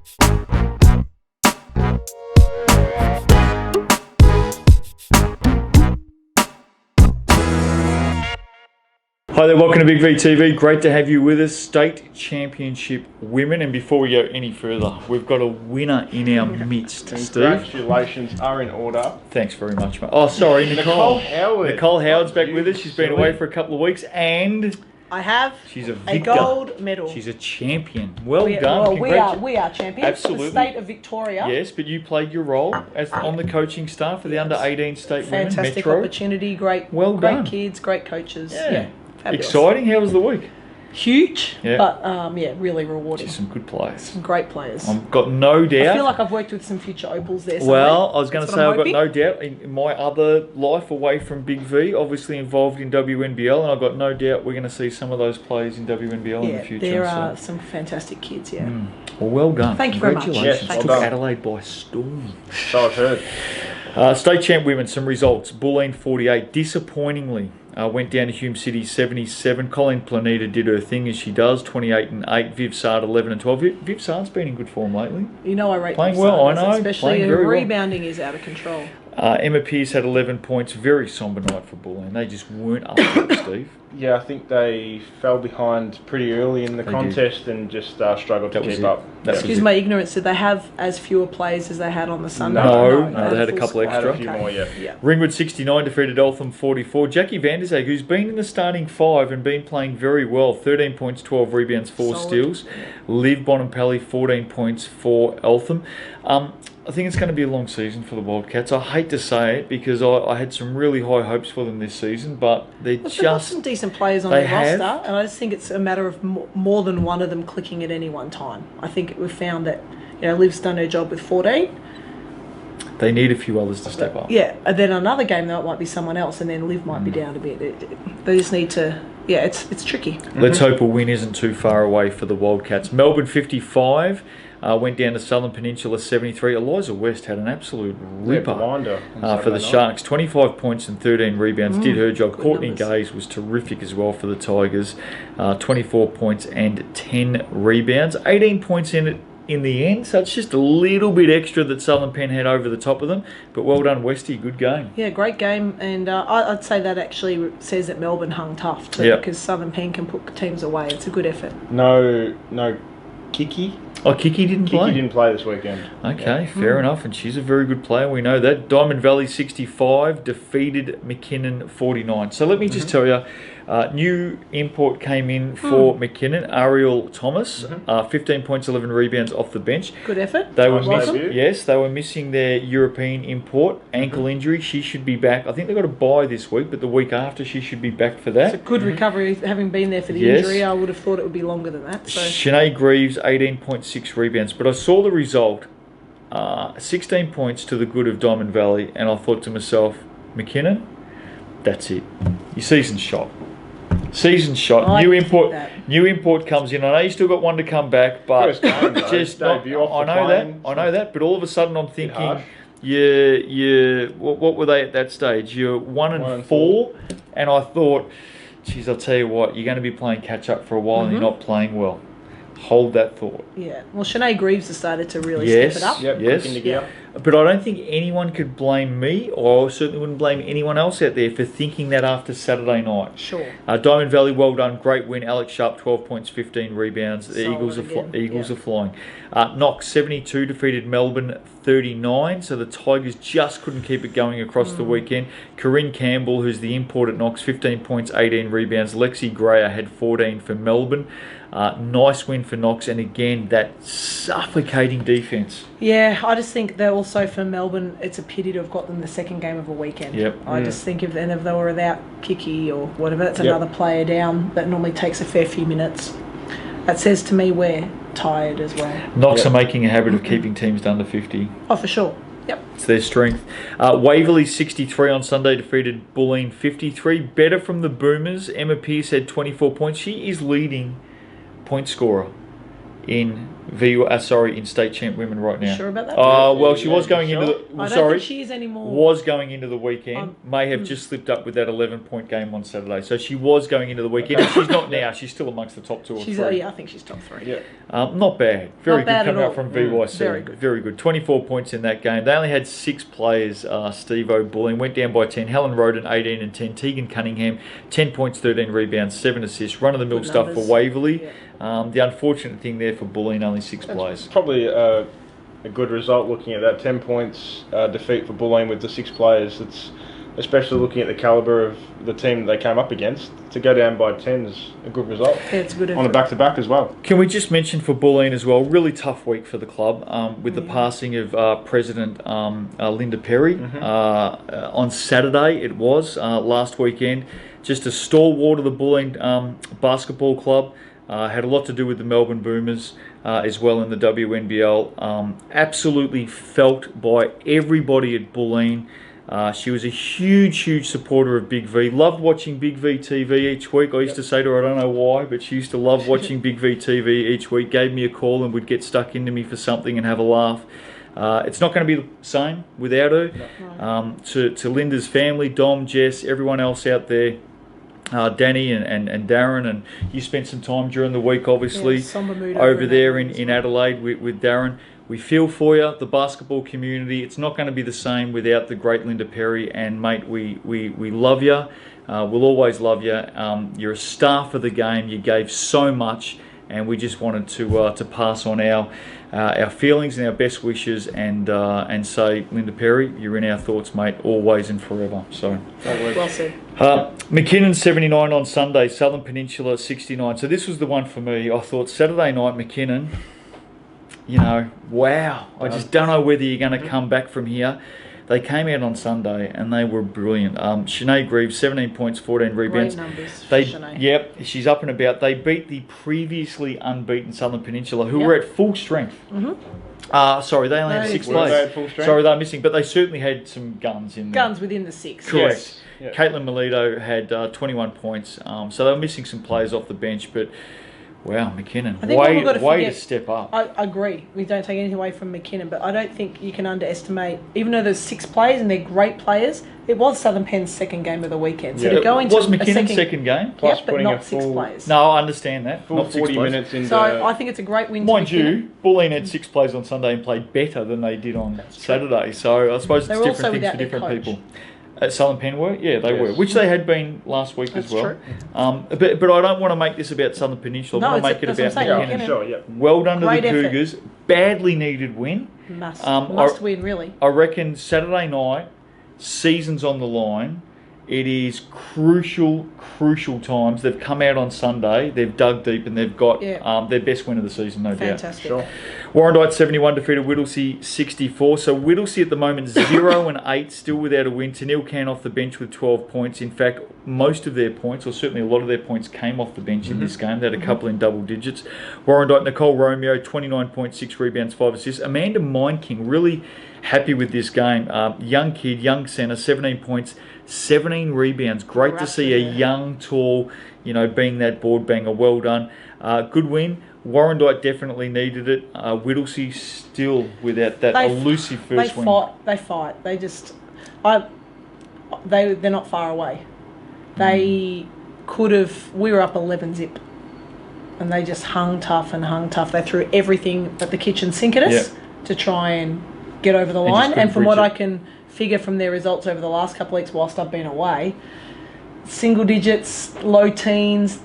Hi there, welcome to Big V TV. Great to have you with us. State Championship Women. And before we go any further, we've got a winner in our midst, Steve. Congratulations are in order. Thanks very much, mate. Oh, sorry, Nicole. Howard. Nicole Howard's back with us. She's been away for a couple of weeks and I have she's a gold medal. She's a champion. Well done. Well, we are champions. Absolutely. The state of Victoria. Yes, but you played your role as on the coaching staff for the under-18 state women. Fantastic Metro. Opportunity. Great kids, great coaches. Yeah. Fabulous. Exciting. How was the week? Huge, yeah. But really rewarding. Some good players. Some great players. I've got no doubt. I feel like I've worked with some future Opals there. Well, I was going to say I've got no doubt in my other life away from Big V, obviously involved in WNBL, and I've got no doubt we're going to see some of those players in WNBL in the future. There are some fantastic kids, Well done. Thank you very much. Congratulations. Yes, Took well Adelaide by storm. So I've heard. State champ women, some results. Bulleen 48, disappointingly. Went down to Hume City 77. Colleen Planeta did her thing as she does, 28 and 8. Viv Sard 11 and 12. Viv Sard's been in good form lately. You know I rate playing Viv well. Sard, I know. especially playing her very rebounding is out of control. Emma Pearce had 11 points. Very sombre night for Bulleen. They just weren't up to it, Steve. Yeah, I think they fell behind pretty early in the contest and just struggled to keep up. Excuse my ignorance, did they have as fewer players as they had on the Sunday? No, they had a couple extra. Had a few more, yeah. Ringwood 69 defeated Eltham 44. Jackie Vanderzeg, who's been in the starting 5 and been playing very well, 13 points, 12 rebounds, 4 steals. Liv Bonampelli, 14 points for Eltham. I think it's going to be a long season for the Wildcats. I hate to say it because I had some really high hopes for them this season, but they've got some decent players on the roster, and I just think it's a matter of more than one of them clicking at any one time. I think we've found that Liv's done her job with 14. They need a few others to step up. Yeah, and then another game though it might be someone else, and then Liv might be down a bit. They just need to. Yeah, it's tricky. Let's hope a win isn't too far away for the Wildcats. Melbourne 55. Went down to Southern Peninsula 73. Eliza West had an absolute ripper for the Sharks. 25 points and 13 rebounds. Did her job. Courtney Gaze was terrific as well for the Tigers. 24 points and 10 rebounds. 18 points in the end, so it's just a little bit extra that Southern Penn had over the top of them. But well done, Westie. Good game. Yeah, great game. And I'd say that actually says that Melbourne hung tough too, because Southern Penn can put teams away. It's a good effort. No Kiki. Oh, Kiki didn't play? Kiki didn't play this weekend. Okay, fair enough, and she's a very good player, we know that. Diamond Valley 65 defeated McKinnon 49. So let me just tell you, new import came in for McKinnon, Ariel Thomas, 15 points, 11 rebounds off the bench. Good effort. They were missing their European import, ankle injury. She should be back. I think they've got a bye this week, but the week after she should be back for that. It's a good recovery, having been there for the injury. I would have thought it would be longer than that. So. Shanae Greaves, 18.6 rebounds. But I saw the result, 16 points to the good of Diamond Valley, and I thought to myself, McKinnon, that's it. Your season's shot. Season's shot. New import comes in. I know you still got one to come back, but just not, I know that. But all of a sudden, I'm thinking, what were they at that stage? You're 1 and 4, and I thought, geez, I'll tell you what, you're going to be playing catch up for a while, and you're not playing well. Hold that thought. Yeah. Well, Shanae Greaves has started to really step it up. Yes. But I don't think anyone could blame me, or I certainly wouldn't blame anyone else out there for thinking that after Saturday night. Sure. Diamond Valley, well done. Great win. Alex Sharp, 12 points, 15 rebounds. The Eagles are flying. Knox, 72, defeated Melbourne 39. So the Tigers just couldn't keep it going across the weekend. Corinne Campbell, who's the import at Knox, 15 points, 18 rebounds. Lexi Grayer had 14 for Melbourne. Nice win for Knox, and again, that suffocating defence. Yeah, I just think that also for Melbourne, it's a pity to have got them the second game of a weekend. I just think if they were without Kiki or whatever, that's another player down that normally takes a fair few minutes. That says to me we're tired as well. Knox are making a habit of keeping teams under 50. Oh, for sure. Yep. It's their strength. Waverley 63 on Sunday defeated Bulleen 53. Better from the Boomers. Emma Pearce had 24 points. She is leading point scorer in in state champ women right now. Sure about that? Well, she was going into the... I don't think she is anymore. Was going into the weekend. May have just slipped up with that 11-point game on Saturday. So she was going into the weekend. And she's not now. She's still amongst the top 2 or 3. Yeah, I think she's top 3. Yeah. Not bad. Very good coming out from VYC. Very good. Very good. 24 points in that game. They only had 6 players. Steve O'Bulling went down by 10. Helen Roden, 18 and 10. Tegan Cunningham, 10 points, 13 rebounds, 7 assists. Run-of-the-mill stuff for Waverley. Yeah. The unfortunate thing there for Bulleen, only 6 players. Probably a good result looking at that 10 points defeat for Bulleen with the 6 players. It's especially looking at the calibre of the team they came up against. To go down by 10 is a good result. Yeah, it's a good effort. On a back-to-back as well. Can we just mention for Bulleen as well, really tough week for the club with the passing of President Linda Perry. On Saturday it was, last weekend. Just a stalwart of the Bulleen basketball club. Had a lot to do with the Melbourne Boomers as well in the WNBL. Absolutely felt by everybody at Bulleen. She was a huge supporter of Big V. Loved watching Big V TV each week. I used to say to her, I don't know why, but she used to love watching Big V TV each week. Gave me a call and would get stuck into me for something and have a laugh. It's not going to be the same without her. To Linda's family, Dom, Jess, everyone else out there, Danny and Darren, and you spent some time during the week, obviously, over there in Adelaide with Darren. We feel for you, the basketball community. It's not going to be the same without the great Linda Perry. And mate, we love you. We'll always love you. You're a star for the game. You gave so much, and we just wanted to pass on our feelings and our best wishes, and say, Linda Perry, you're in our thoughts, mate, always and forever. So, well said. McKinnon 79 on Sunday, Southern Peninsula 69. So this was the one for me. I thought Saturday night McKinnon. You know, wow. I just don't know whether you're going to come back from here. They came out on Sunday and they were brilliant. Sinead Greaves, 17 points, 14 rebounds. Great numbers for Sinead. Yep, she's up and about. They beat the previously unbeaten Southern Peninsula, who were at full strength. Sorry, they only had 6 players. Sorry, they're missing, but they certainly had some guns in there. Guns within the 6. Correct. Yes. Yep. Caitlin Melito had 21 points, so they were missing some players off the bench, but... Wow, McKinnon. Way to step up. I agree. We don't take anything away from McKinnon, but I don't think you can underestimate, even though there's 6 players and they're great players, it was Southern Penn's second game of the weekend. So to go into was McKinnon's second game? Plus but not 6 players. No, I understand that. Full not 40 minutes into... So I think it's a great win. Mind you, Bulleen had 6 players on Sunday and played better than they did on Saturday. So I suppose it's different things for different people. At Southern Penn were? Yeah, they were. Which they had been last week as well. True. But I don't want to make this about Southern Peninsula. I want to make it about McKinnon. Sure, well done to the Cougars. Badly needed win. Must win, really. I reckon Saturday night, season's on the line. It is crucial times. They've come out on Sunday, they've dug deep, and they've got their best win of the season, no doubt. Fantastic. Sure. Warrandyte 71 defeated Whittlesea 64. So Whittlesea at the moment 0 and 8, still without a win. Tanil Khan off the bench with 12 points. In fact, most of their points, or certainly a lot of their points, came off the bench in this game. They had a couple in double digits. Warrandyte, Nicole Romeo, 29.6 rebounds, 5 assists. Amanda Mindking, really happy with this game. Young kid, young centre, 17 points, 17 rebounds. Great to see a young, tall, being that board banger. Well done. Good win. Warrandyte definitely needed it. Whittlesea still without that elusive first win. They fight. They just... they're not far away. They could have... We were up 11 zip. And they just hung tough. They threw everything at the kitchen sink at us to try and get over the line. And from what I can figure from their results over the last couple of weeks whilst I've been away, single digits, low teens,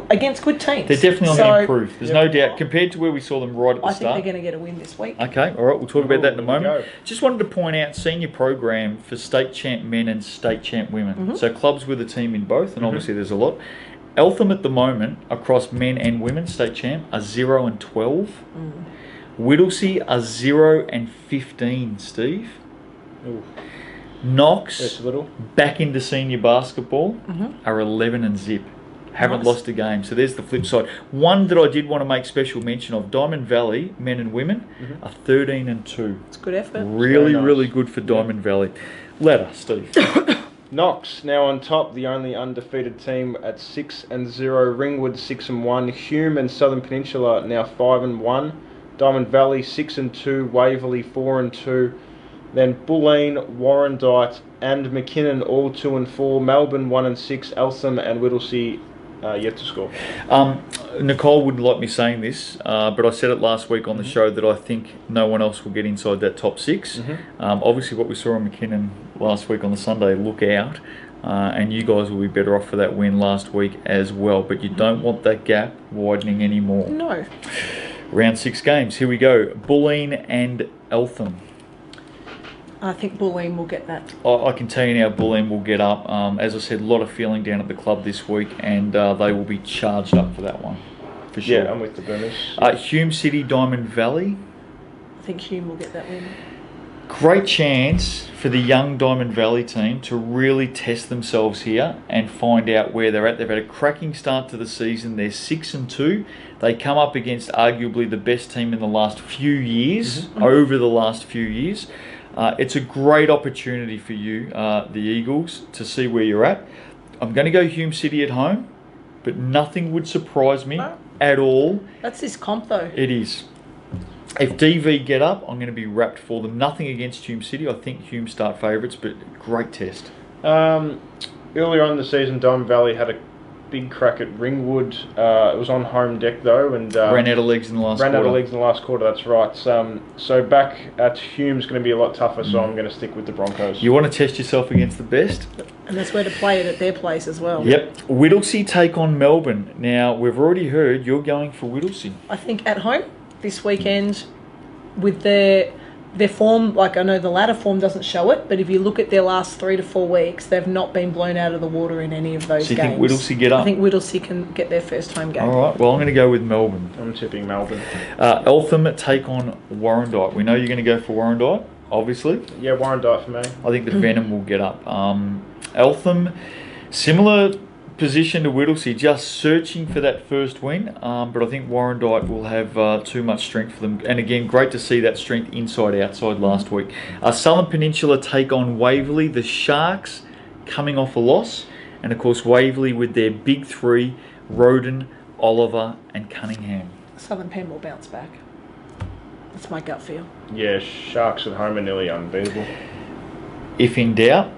against good teams. They're definitely on the improve. There's no doubt. Compared to where we saw them right at the start. I think they're going to get a win this week. Okay, all right. We'll talk about that in a moment. Just wanted to point out senior program for state champ men and state champ women. So clubs with a team in both, and obviously there's a lot. Eltham at the moment, across men and women, state champ, are 0 and 12. Whittlesea are 0 and 15, Steve. Ooh. Knox, back into senior basketball, are 11 and zip. Haven't lost a game. So there's the flip side. One that I did want to make special mention of, Diamond Valley, men and women, are 13 and 2. It's good effort. Really good for Diamond Valley. Ladder, Steve. Knox now on top, the only undefeated team at 6-0. Ringwood 6-1. Hume and Southern Peninsula now 5-1. Diamond Valley 6-2. Waverley 4-2. Then Bulleen, Warrandyte, and McKinnon all 2-4. Melbourne 1-6. Eltham and Whittlesea yet to score. Nicole wouldn't like me saying this, but I said it last week on the show that I think no one else will get inside that top 6. Obviously, what we saw on McKinnon last week on the Sunday, look out. And you guys will be better off for that win last week as well. But you don't want that gap widening anymore. No. Round 6 games. Here we go. Bulleen and Eltham. I think Bulleen will get that. I can tell you now, Bulleen will get up. As I said, a lot of feeling down at the club this week, and they will be charged up for that one, for sure. Yeah, I'm with the Boomers. Hume City, Diamond Valley. I think Hume will get that win. Great chance for the young Diamond Valley team to really test themselves here and find out where they're at. They've had a cracking start to the season. They're 6-2. They come up against arguably the best team in the last few years, over the last few years. It's a great opportunity for you, the Eagles, to see where you're at. I'm going to go Hume City at home, but nothing would surprise me at all. That's this comp, though. It is. If DV get up, I'm going to be wrapped for them. Nothing against Hume City. I think Hume start favourites, but great test. Earlier on in the season, Diamond Valley had a big crack at Ringwood. It was on home deck though, and ran out of legs in the last quarter. Ran out of legs in the last quarter. That's right. So back at Hume's going to be a lot tougher. So I'm going to stick with the Broncos. You want to test yourself against the best, and that's where to play it at their place as well. Yep. Whittlesea take on Melbourne. Now we've already heard you're going for Whittlesea. I think at home this weekend with their form, like I know the ladder form doesn't show it, but if you look at their last 3 to 4 weeks, they've not been blown out of the water in any of those games. So you think Whittlesea get up? I think Whittlesea can get their first home game. All right, well I'm going to go with Melbourne. I'm tipping Melbourne. Eltham take on Warrandyte. We know you're going to go for Warrandyte, obviously. Yeah, Warrandyte for me. I think the Venom will get up. Eltham, similar position to Whittlesea, just searching for that first win, but I think Warrandyte will have too much strength for them. And again, great to see that strength inside-outside last week. Southern Peninsula take on Waverley, the Sharks coming off a loss, and of course Waverley with their big 3, Roden, Oliver and Cunningham. Southern Pen will bounce back. That's my gut feel. Yeah, Sharks at home are nearly unbeatable. If in doubt,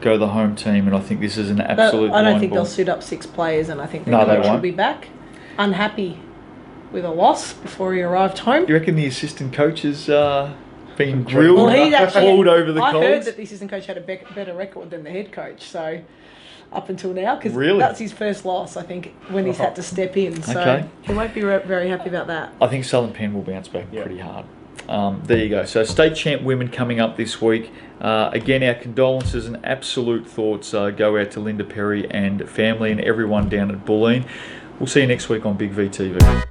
go the home team, and I think this is an absolute I don't think ball. they'll suit up 6 players, and I think the coach will be back unhappy with a loss before he arrived home. You reckon the assistant coach has been grilled, well, he's actually pulled over the coals? I heard coals? that the assistant coach had a better record than the head coach, so up until now, because really? That's his first loss, I think, when he's had to step in. So he won't be very happy about that. I think Southern Pen will bounce back pretty hard. There you go. So state champ women coming up this week. Again, our condolences and absolute thoughts go out to Linda Perry and family and everyone down at Bulleen. We'll see you next week on Big V TV.